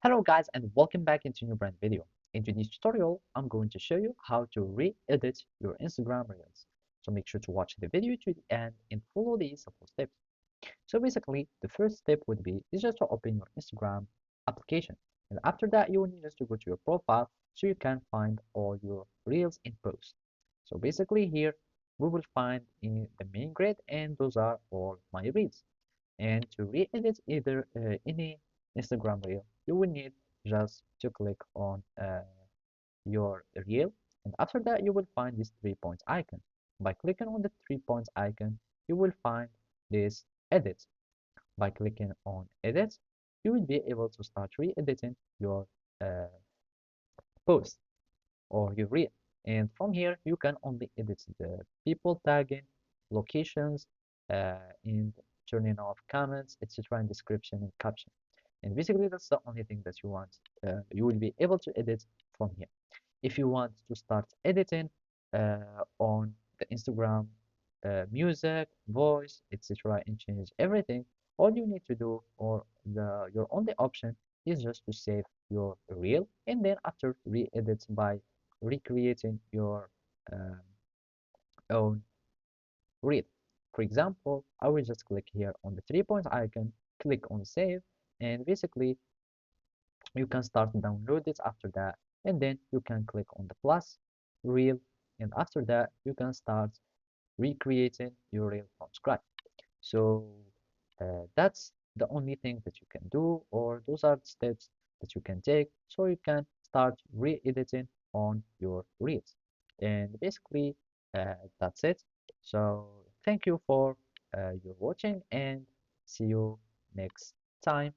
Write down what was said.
Hello guys and welcome back into a new brand video. In today's tutorial, I'm going to show you how to re-edit your Instagram Reels. So make sure to watch the video to the end and follow these simple steps. So basically, the first step would be is just to open your Instagram application. And after that, you will need just to go to your profile so you can find all your Reels in post. So basically here, we will find in the main grid and those are all my Reels. And to re-edit either any Instagram reel, you will need just to click on your reel, and after that you will find this 3 points icon. By clicking on the 3 points icon, you will find this edit. By clicking on edit, you will be able to start re-editing your uh, post or your reel. And from here, you can only edit the people tagging, locations, and turning off comments, etc., and description and caption. And basically, that's the only thing that you want. You will be able to edit from here. If you want to start editing on the Instagram music, voice, etc., and change everything, all you need to do, or your only option, is just to save your reel, and then after re-edit by recreating your um, own reel. For example, I will just click here on the 3 points icon, click on save, and basically you can start download it after that, and then you can click on the plus reel, and after that you can start recreating your reel from scratch. So that's the only thing that you can do, or those are the steps that you can take so you can start re-editing on your reels. And basically that's it. So thank you for your watching, and see you next time.